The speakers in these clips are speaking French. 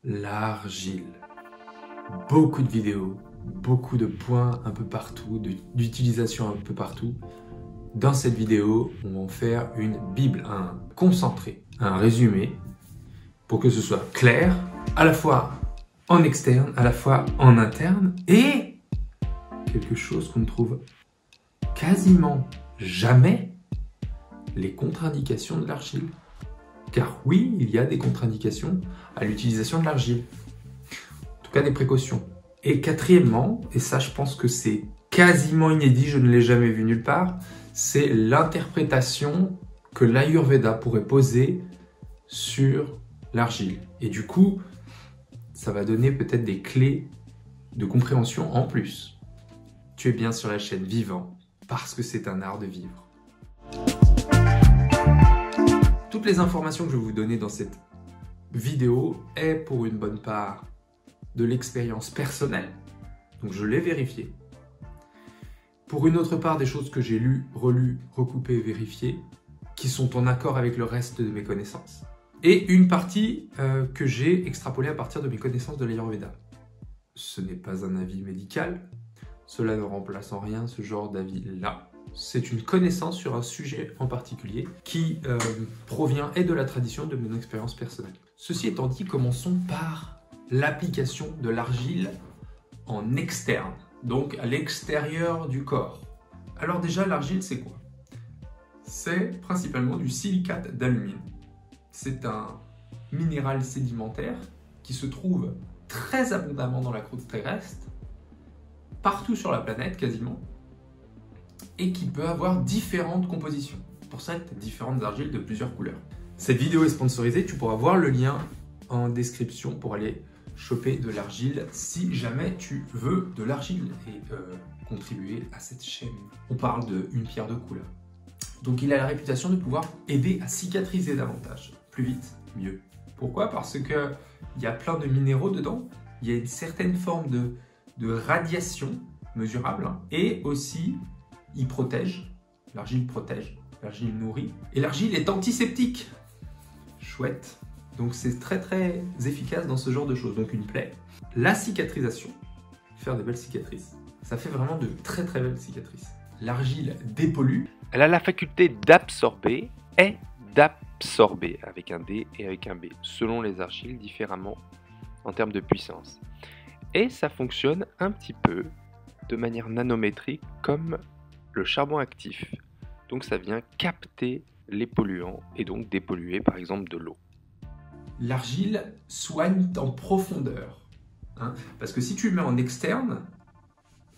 L'argile. Beaucoup de vidéos, beaucoup de points un peu partout, d'utilisation un peu partout. Dans cette vidéo, on va en faire une bible, un concentré, un résumé, pour que ce soit clair, à la fois en externe, à la fois en interne, et quelque chose qu'on ne trouve quasiment jamais, les contre-indications de l'argile. Car oui, il y a des contre-indications à l'utilisation de l'argile. En tout cas, des précautions. Et quatrièmement, et ça je pense que c'est quasiment inédit, je ne l'ai jamais vu nulle part, c'est l'interprétation que l'Ayurveda pourrait poser sur l'argile. Et du coup, ça va donner peut-être des clés de compréhension en plus. Tu es bien sur la chaîne Vivant, parce que c'est un art de vivre. Toutes les informations que je vais vous donner dans cette vidéo est pour une bonne part de l'expérience personnelle, donc je l'ai vérifié. Pour une autre part, des choses que j'ai lues, relues, recoupées, vérifiées, qui sont en accord avec le reste de mes connaissances. Et une partie que j'ai extrapolée à partir de mes connaissances de l'Ayurveda. Ce n'est pas un avis médical, cela ne remplace en rien ce genre d'avis-là. C'est une connaissance sur un sujet en particulier qui provient et de la tradition de mon expérience personnelle. Ceci étant dit, commençons par l'application de l'argile en externe, donc à l'extérieur du corps. Alors déjà, l'argile, c'est quoi? C'est principalement du silicate d'alumine. C'est un minéral sédimentaire qui se trouve très abondamment dans la croûte terrestre, partout sur la planète quasiment, et qui peut avoir différentes compositions. Pour ça, tu as différentes argiles de plusieurs couleurs. Cette vidéo est sponsorisée, tu pourras voir le lien en description pour aller choper de l'argile si jamais tu veux de l'argile et contribuer à cette chaîne. On parle d'une pierre de couleur. Donc il a la réputation de pouvoir aider à cicatriser davantage, plus vite, mieux. Pourquoi? Parce qu'il y a plein de minéraux dedans, il y a une certaine forme de radiation mesurable, et aussi il protège, l'argile nourrit, et l'argile est antiseptique. Chouette. Donc c'est très très efficace dans ce genre de choses. Donc une plaie, la cicatrisation, faire de belles cicatrices, ça fait vraiment de très très belles cicatrices. L'argile dépollue. Elle a la faculté d'absorber et d'absorber, avec un D et avec un B, selon les argiles différemment en termes de puissance. Et ça fonctionne un petit peu de manière nanométrique comme le charbon actif. Donc ça vient capter les polluants et donc dépolluer par exemple de l'eau. L'argile soigne en profondeur. Parce que si tu le mets en externe,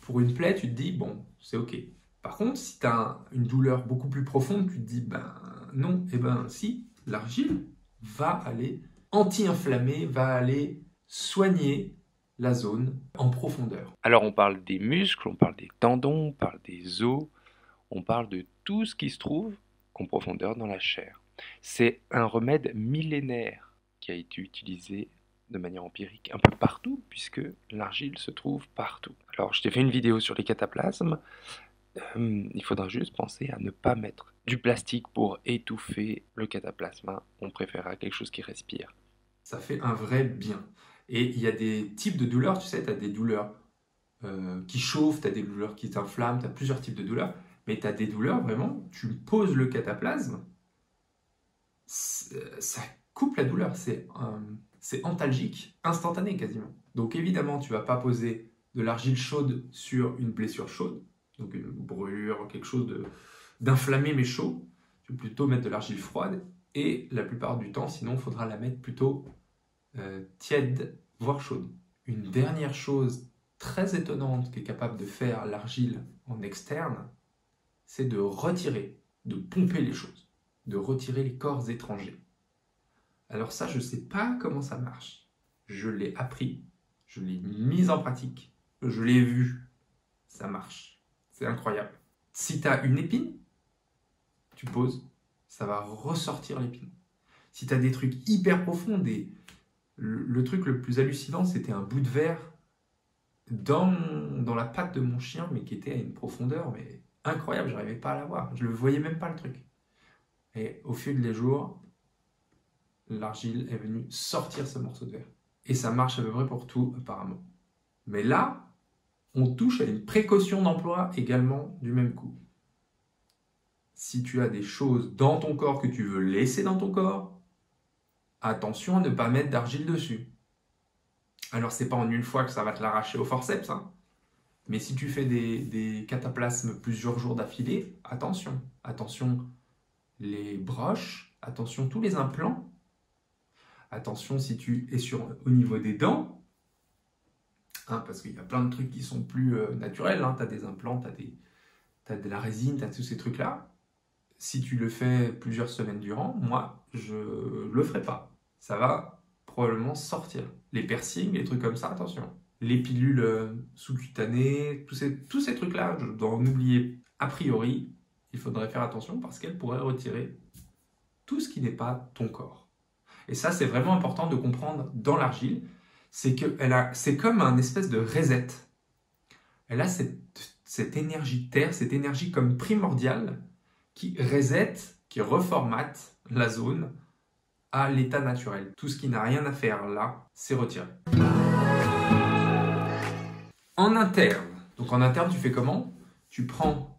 pour une plaie, tu te dis, bon, c'est ok. Par contre, si tu as une douleur beaucoup plus profonde, tu te dis, ben non, et ben si, l'argile va aller anti-inflammer, va aller soigner la zone en profondeur. Alors on parle des muscles, on parle des tendons, on parle des os, on parle de tout ce qui se trouve en profondeur dans la chair. C'est un remède millénaire qui a été utilisé de manière empirique un peu partout, puisque l'argile se trouve partout. Alors je t'ai fait une vidéo sur les cataplasmes, il faudra juste penser à ne pas mettre du plastique pour étouffer le cataplasme. On préférera quelque chose qui respire. Ça fait un vrai bien. Et il y a des types de douleurs, tu sais, tu as des douleurs qui chauffent, tu as des douleurs qui t'inflamment, tu as plusieurs types de douleurs, mais tu as des douleurs vraiment, tu poses le cataplasme, ça coupe la douleur, c'est antalgique, instantané quasiment. Donc évidemment, tu ne vas pas poser de l'argile chaude sur une blessure chaude, donc une brûlure, quelque chose d'inflammé mais chaud. Tu vas plutôt mettre de l'argile froide, et la plupart du temps, sinon, il faudra la mettre plutôt tiède, voire chaude. Une dernière chose très étonnante qu'est capable de faire l'argile en externe, c'est de retirer, de pomper les choses, de retirer les corps étrangers. Alors ça, je ne sais pas comment ça marche. Je l'ai appris, je l'ai mis en pratique, je l'ai vu. Ça marche. C'est incroyable. Si tu as une épine, tu poses, ça va ressortir l'épine. Si tu as des trucs hyper profonds, le truc le plus hallucinant, c'était un bout de verre dans la patte de mon chien, mais qui était à une profondeur mais incroyable, je n'arrivais pas à la voir. Je ne le voyais même pas, le truc. Et au fil des jours, l'argile est venue sortir ce morceau de verre. Et ça marche à peu près pour tout, apparemment. Mais là, on touche à une précaution d'emploi également du même coup. Si tu as des choses dans ton corps que tu veux laisser dans ton corps, attention à ne pas mettre d'argile dessus. Alors, c'est pas en une fois que ça va te l'arracher au forceps, hein. Mais si tu fais des cataplasmes plusieurs jours d'affilée, attention. Attention les broches, attention tous les implants. Attention si tu es au niveau des dents, hein, parce qu'il y a plein de trucs qui sont plus naturels. Hein. Tu as des implants, tu as de la résine, tu as tous ces trucs-là. Si tu le fais plusieurs semaines durant, moi, je ne le ferai pas. Ça va probablement sortir. Les piercings, les trucs comme ça, attention. Les pilules sous-cutanées, tous ces trucs-là, je dois en oublier. A priori, il faudrait faire attention parce qu'elles pourraient retirer tout ce qui n'est pas ton corps. Et ça, c'est vraiment important de comprendre dans l'argile. C'est comme un espèce de reset. Elle a cette énergie terre, cette énergie comme primordiale qui reset, qui reformate la zone à l'état naturel. Tout ce qui n'a rien à faire là, c'est retiré. En interne, donc en interne, tu fais comment? Tu prends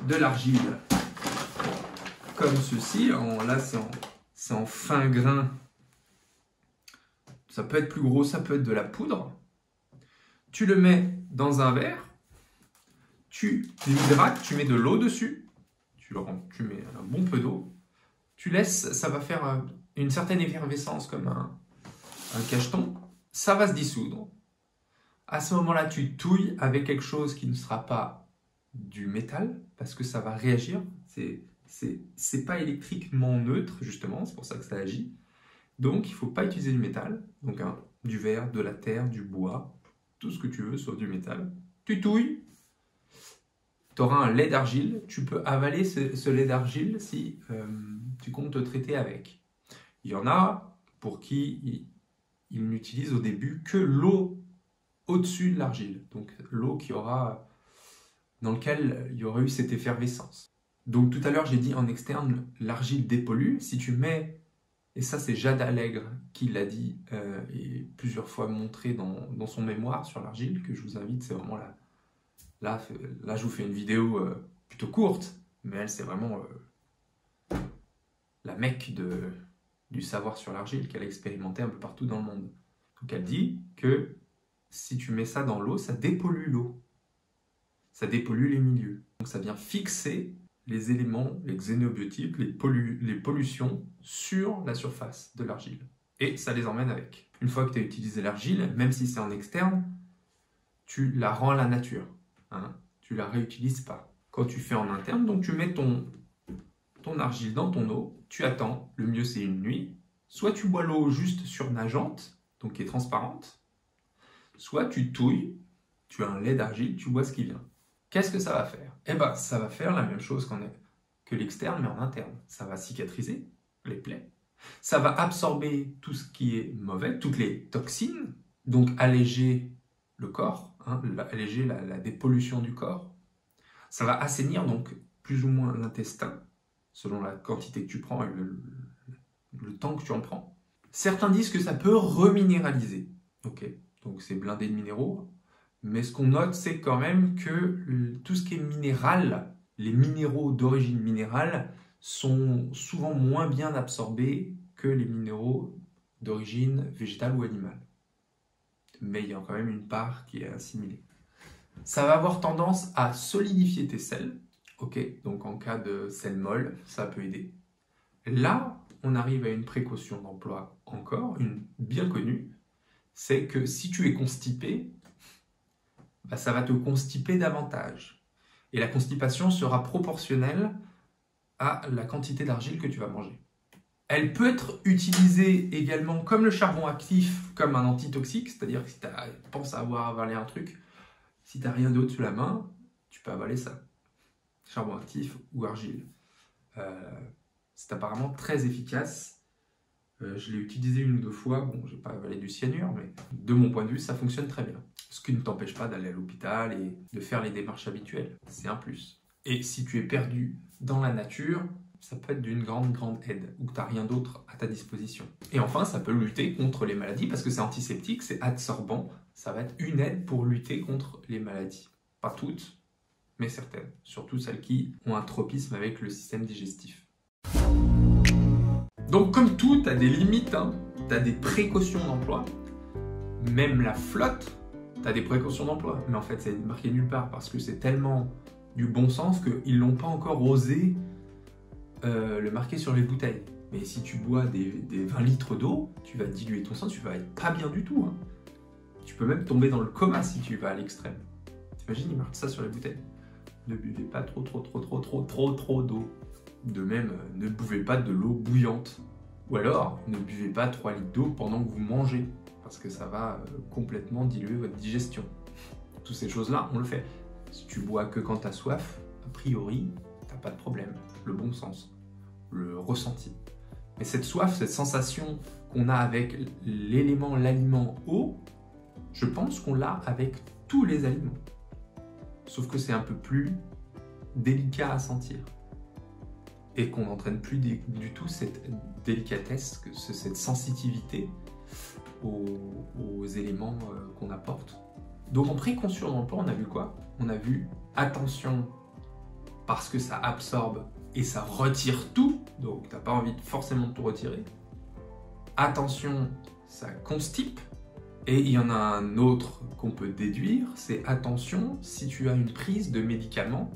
de l'argile comme ceci. Là, c'est en fin grain. Ça peut être plus gros, ça peut être de la poudre. Tu le mets dans un verre. Tu l'hydrates, tu mets de l'eau dessus. Tu mets un bon peu d'eau. Tu laisses, ça va faire une certaine effervescence comme un cacheton. Ça va se dissoudre. À ce moment-là, tu touilles avec quelque chose qui ne sera pas du métal parce que ça va réagir. C'est pas électriquement neutre, justement, c'est pour ça que ça agit. Donc, il ne faut pas utiliser du métal. Donc, du verre, de la terre, du bois, tout ce que tu veux, sauf du métal. Tu touilles. Tu auras un lait d'argile. Tu peux avaler ce lait d'argile si tu comptes te traiter avec. Il y en a pour qui ils n'utilisent au début que l'eau au-dessus de l'argile. Donc, l'eau dans laquelle il y aurait eu cette effervescence. Donc, tout à l'heure, j'ai dit en externe, l'argile dépollue. Si tu mets... Et ça, c'est Jade Allègre qui l'a dit et plusieurs fois montré dans son mémoire sur l'argile, que je vous invite, c'est vraiment là, je vous fais une vidéo plutôt courte, mais elle, c'est vraiment la mecque du savoir sur l'argile qu'elle a expérimenté un peu partout dans le monde. Donc, elle dit que si tu mets ça dans l'eau, ça dépollue l'eau. Ça dépollue les milieux. Donc, ça vient fixer les éléments, les xénobiotiques, les pollutions sur la surface de l'argile. Et ça les emmène avec. Une fois que tu as utilisé l'argile, même si c'est en externe, tu la rends à la nature. Hein, tu la réutilises pas. Quand tu fais en interne, donc tu mets ton argile dans ton eau, tu attends, le mieux c'est une nuit. Soit tu bois l'eau juste surnageante, donc qui est transparente, soit tu touilles, tu as un lait d'argile, tu bois ce qui vient. Qu'est-ce que ça va faire? Eh bien, ça va faire la même chose que l'externe, mais en interne. Ça va cicatriser les plaies. Ça va absorber tout ce qui est mauvais, toutes les toxines, donc alléger le corps, hein, alléger la dépollution du corps. Ça va assainir donc plus ou moins l'intestin, selon la quantité que tu prends et le temps que tu en prends. Certains disent que ça peut reminéraliser. Ok, donc c'est blindé de minéraux. Mais ce qu'on note, c'est quand même que tout ce qui est minéral, les minéraux d'origine minérale, sont souvent moins bien absorbés que les minéraux d'origine végétale ou animale. Mais il y a quand même une part qui est assimilée. Ça va avoir tendance à solidifier tes selles. Ok, donc en cas de selles molles, ça peut aider. Là, on arrive à une précaution d'emploi encore, une bien connue, c'est que si tu es constipé, ça va te constiper davantage. Et la constipation sera proportionnelle à la quantité d'argile que tu vas manger. Elle peut être utilisée également comme le charbon actif, comme un antitoxique, c'est-à-dire que si tu penses avoir avalé un truc, si tu n'as rien d'autre sous la main, tu peux avaler ça. Charbon actif ou argile. C'est apparemment très efficace. Je l'ai utilisé une ou deux fois. Bon, je n'ai pas avalé du cyanure, mais de mon point de vue, ça fonctionne très bien. Ce qui ne t'empêche pas d'aller à l'hôpital et de faire les démarches habituelles. C'est un plus. Et si tu es perdu dans la nature, ça peut être d'une grande aide, ou que tu n'as rien d'autre à ta disposition. Et enfin, ça peut lutter contre les maladies, parce que c'est antiseptique, c'est adsorbant, ça va être une aide pour lutter contre les maladies. Pas toutes, mais certaines, surtout celles qui ont un tropisme avec le système digestif. Donc comme tout, tu as des limites, hein. Tu as des précautions d'emploi, même la flotte, tu as des précautions d'emploi, mais en fait c'est marqué nulle part, parce que c'est tellement du bon sens qu'ils ne l'ont pas encore osé le marquer sur les bouteilles. Mais si tu bois des 20 litres d'eau, tu vas diluer ton sang, tu vas être pas bien du tout. Hein. Tu peux même tomber dans le coma si tu vas à l'extrême. T'imagines, ils marquent ça sur les bouteilles. Ne buvez pas trop d'eau. De même, ne buvez pas de l'eau bouillante. Ou alors, ne buvez pas 3 litres d'eau pendant que vous mangez, parce que ça va complètement diluer votre digestion. Toutes ces choses-là, on le fait. Si tu bois que quand tu as soif, a priori, t'as pas de problème. Le bon sens, le ressenti. Mais cette soif, cette sensation qu'on a avec l'élément, l'aliment eau, je pense qu'on l'a avec tous les aliments. Sauf que c'est un peu plus délicat à sentir. Et qu'on n'entraîne plus du tout cette délicatesse, cette sensitivité aux éléments qu'on apporte. Donc en précaution d'emploi, on a vu quoi? On a vu attention parce que ça absorbe et ça retire tout, donc tu n'as pas envie forcément de tout retirer. Attention, ça constipe. Et il y en a un autre qu'on peut déduire, c'est attention, si tu as une prise de médicaments,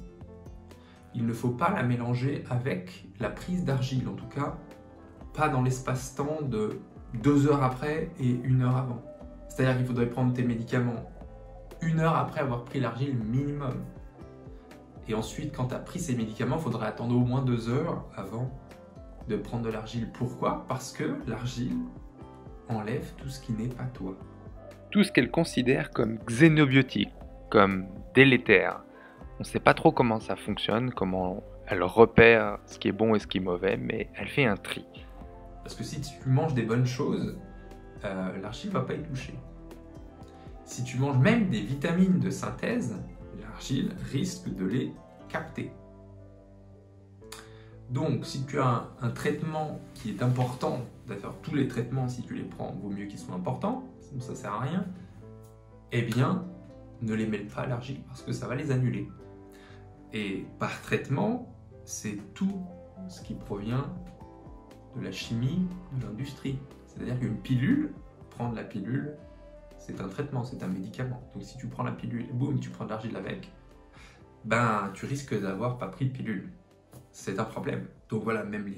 il ne faut pas la mélanger avec la prise d'argile, en tout cas pas dans l'espace-temps de 2 heures après et 1 heure avant. C'est-à-dire qu'il faudrait prendre tes médicaments 1 heure après avoir pris l'argile minimum. Et ensuite, quand tu as pris ces médicaments, il faudrait attendre au moins 2 heures avant de prendre de l'argile. Pourquoi? Parce que l'argile enlève tout ce qui n'est pas toi. Tout ce qu'elle considère comme xénobiotique, comme délétère. On ne sait pas trop comment ça fonctionne, comment elle repère ce qui est bon et ce qui est mauvais, mais elle fait un tri. Parce que si tu manges des bonnes choses, l'argile ne va pas y toucher. Si tu manges même des vitamines de synthèse, l'argile risque de les capter. Donc, si tu as un traitement qui est important, d'ailleurs tous les traitements, si tu les prends, vaut mieux qu'ils soient importants, sinon ça ne sert à rien, eh bien, ne les mêle pas à l'argile parce que ça va les annuler. Et par traitement, c'est tout ce qui provient de la chimie, de l'industrie. C'est-à-dire qu'une pilule, prendre la pilule, c'est un traitement, c'est un médicament. Donc si tu prends la pilule et boum, tu prends de l'argile avec, ben tu risques d'avoir pas pris de pilule. C'est un problème. Donc voilà, même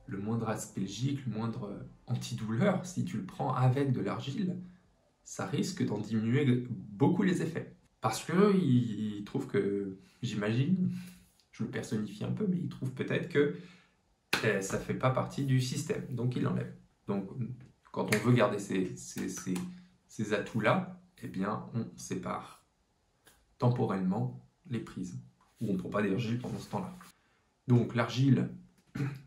le moindre aspalgique, le moindre antidouleur, si tu le prends avec de l'argile, ça risque d'en diminuer beaucoup les effets. Parce qu'ils trouvent que, j'imagine, je le personnifie un peu, mais ils trouvent peut-être que ça ne fait pas partie du système, donc ils l'enlèvent. Donc quand on veut garder ces atouts-là, eh bien on sépare temporellement les prises, ou on ne prend pas d'argile pendant ce temps-là. Donc l'argile,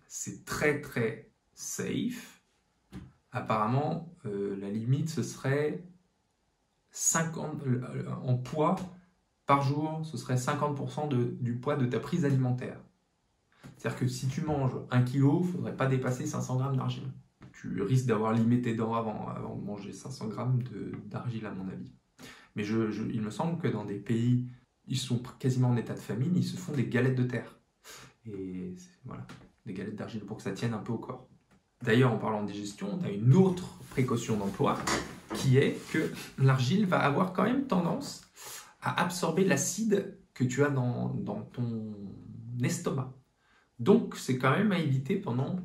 c'est très safe. Apparemment, la limite, ce serait 50 en poids par jour, ce serait 50% du poids de ta prise alimentaire. C'est-à-dire que si tu manges 1 kg, il ne faudrait pas dépasser 500 grammes d'argile. Tu risques d'avoir limé tes dents avant de manger 500 grammes d'argile, à mon avis. Mais il me semble que dans des pays, ils sont quasiment en état de famine, ils se font des galettes de terre. Et voilà, des galettes d'argile pour que ça tienne un peu au corps. D'ailleurs, en parlant de digestion, on a une autre précaution d'emploi qui est que l'argile va avoir quand même tendance à absorber l'acide que tu as dans ton estomac. Donc, c'est quand même à éviter pendant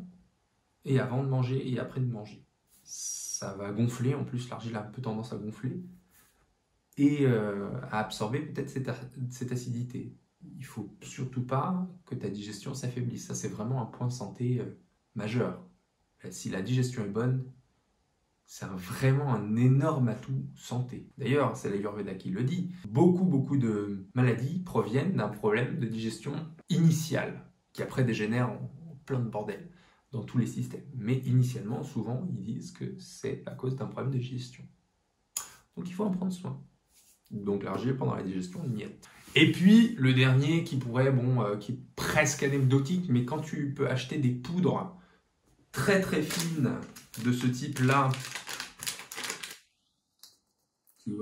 et avant de manger et après de manger. Ça va gonfler, en plus l'argile a un peu tendance à gonfler et à absorber peut-être cette acidité. Il ne faut surtout pas que ta digestion s'affaiblisse. Ça, c'est vraiment un point de santé majeur. Si la digestion est bonne, c'est vraiment un énorme atout santé. D'ailleurs, c'est l'Ayurveda qui le dit. Beaucoup de maladies proviennent d'un problème de digestion initial, qui après dégénère en plein de bordel dans tous les systèmes. Mais initialement, souvent, ils disent que c'est à cause d'un problème de digestion. Donc il faut en prendre soin. Donc l'argile pendant la digestion, niet. Et puis le dernier qui pourrait, qui est presque anecdotique, mais quand tu peux acheter des poudres très très fines de ce type-là, tu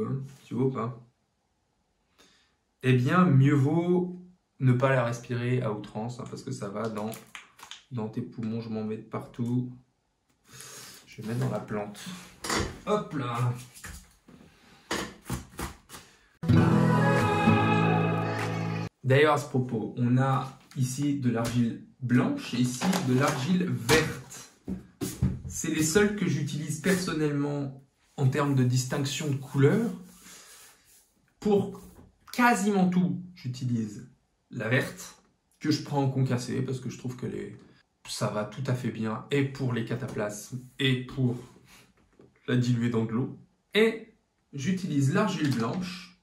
vois ou pas? Eh bien, mieux vaut ne pas la respirer à outrance, hein, parce que ça va dans tes poumons. Je m'en mets de partout. Je vais mettre dans la plante. Hop là! D'ailleurs, à ce propos, on a ici de l'argile blanche et ici de l'argile verte. C'est les seuls que j'utilise personnellement en termes de distinction de couleur. Pour quasiment tout, j'utilise la verte, que je prends en concassé parce que je trouve que ça va tout à fait bien, et pour les cataplasmes, et pour la diluer dans de l'eau. Et j'utilise l'argile blanche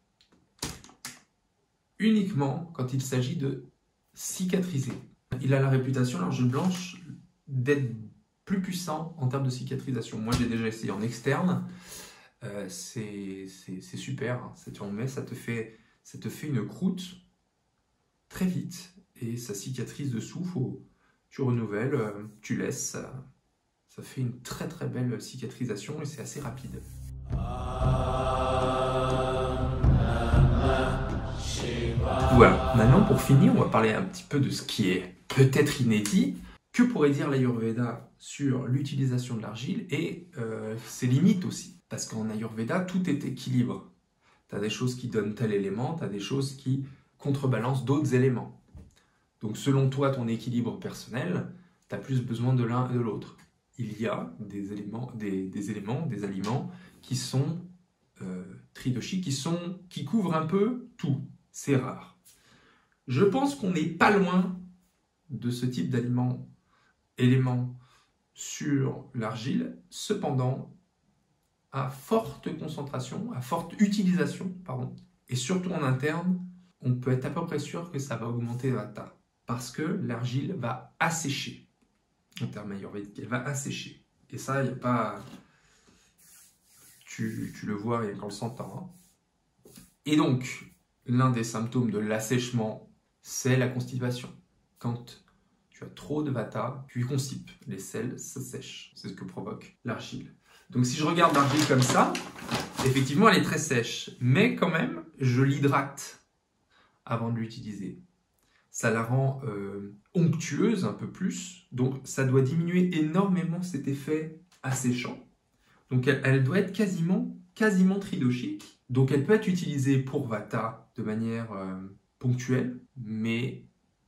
uniquement quand il s'agit de cicatriser. Il a la réputation, l'argile blanche, d'être plus puissant en termes de cicatrisation. Moi, j'ai déjà essayé en externe. C'est super. Tu en mets, ça te fait une croûte très vite et ça cicatrise dessous. Tu renouvelles, tu laisses. Ça fait une très très belle cicatrisation et c'est assez rapide. Voilà, maintenant pour finir, on va parler un petit peu de ce qui est peut-être inédit. Que pourrait dire l'Ayurveda sur l'utilisation de l'argile et ses limites aussi? Parce qu'en Ayurveda, tout est équilibre. Tu as des choses qui donnent tel élément, tu as des choses qui contrebalancent d'autres éléments. Donc selon toi, ton équilibre personnel, tu as plus besoin de l'un et de l'autre. Il y a des aliments qui sont tridoshi, qui couvrent un peu tout. C'est rare. Je pense qu'on n'est pas loin de ce type éléments sur l'argile. Cependant, à forte concentration, à forte utilisation, et surtout en interne, on peut être à peu près sûr que ça va augmenter Vata. Parce que l'argile va assécher. En termes ayurvédiques, elle va assécher. Et ça, il n'y a pas... Tu le vois rien qu'en le sentant. Hein. Et donc, l'un des symptômes de l'assèchement, c'est la constipation. Quand tu as trop de Vata, tu y constipes. Les selles s'assèchent. C'est ce que provoque l'argile. Donc si je regarde l'argile comme ça, effectivement, elle est très sèche. Mais quand même, je l'hydrate avant de l'utiliser. Ça la rend onctueuse un peu plus. Donc ça doit diminuer énormément cet effet asséchant. Donc elle doit être quasiment tridoshique. Donc elle peut être utilisée pour Vata de manière ponctuelle. Mais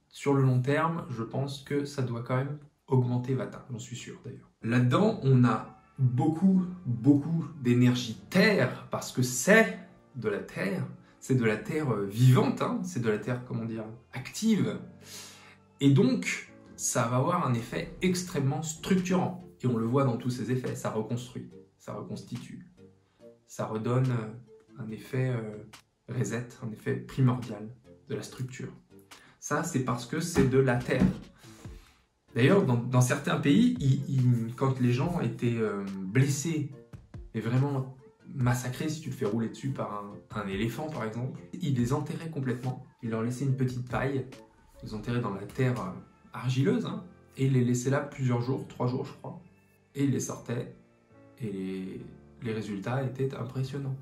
sur le long terme, je pense que ça doit quand même augmenter Vata. J'en suis sûr d'ailleurs. Là-dedans, on a beaucoup d'énergie terre, parce que c'est de la terre, c'est de la terre vivante, hein, c'est de la terre, active. Et donc, ça va avoir un effet extrêmement structurant. Et on le voit dans tous ses effets, ça reconstruit, ça reconstitue. Ça redonne un effet reset, un effet primordial de la structure. Ça, c'est parce que c'est de la terre. D'ailleurs, dans certains pays, quand les gens étaient blessés et vraiment massacrés, si tu te fais rouler dessus par un éléphant par exemple, ils les enterraient complètement. Ils leur laissaient une petite paille, ils les enterraient dans la terre argileuse, hein, et ils les laissaient là plusieurs jours, 3 jours je crois. Et ils les sortaient, et les résultats étaient impressionnants.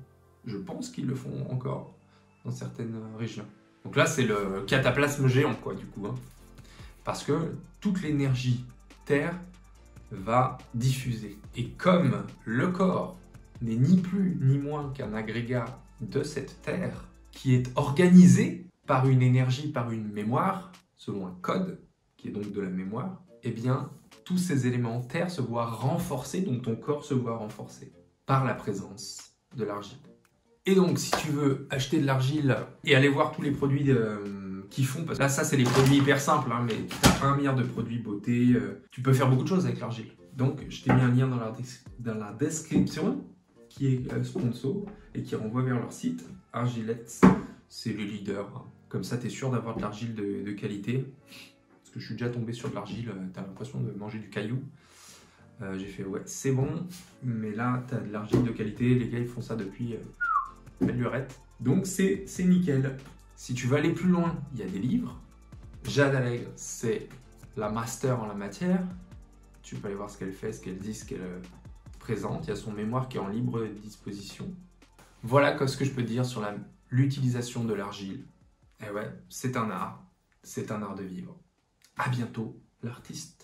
Je pense qu'ils le font encore dans certaines régions. Donc là, c'est le cataplasme géant, quoi, du coup. Hein. Parce que toute l'énergie terre va diffuser. Et comme le corps n'est ni plus ni moins qu'un agrégat de cette terre, qui est organisé par une énergie, par une mémoire, selon un code, qui est donc de la mémoire, eh bien, tous ces éléments terre se voient renforcés, donc ton corps se voit renforcé par la présence de l'argile. Et donc, si tu veux acheter de l'argile et aller voir tous les produits qu'ils font, parce que là, ça, c'est les produits hyper simples, hein, mais tu as 1 milliard de produits beauté, tu peux faire beaucoup de choses avec l'argile. Donc, je t'ai mis un lien dans la description qui est sponsor et qui renvoie vers leur site. Argilette, c'est le leader. Hein. Comme ça, tu es sûr d'avoir de l'argile de qualité. Parce que je suis déjà tombé sur de l'argile, tu as l'impression de manger du caillou. J'ai fait, ouais, c'est bon, mais là, tu as de l'argile de qualité. Les gars, ils font ça depuis belle lurette. Donc, c'est nickel. Si tu veux aller plus loin, il y a des livres. Jade Allègre, c'est la master en la matière. Tu peux aller voir ce qu'elle fait, ce qu'elle dit, ce qu'elle présente. Il y a son mémoire qui est en libre disposition. Voilà ce que je peux dire sur l'utilisation de l'argile. Et ouais, c'est un art de vivre. À bientôt, l'artiste.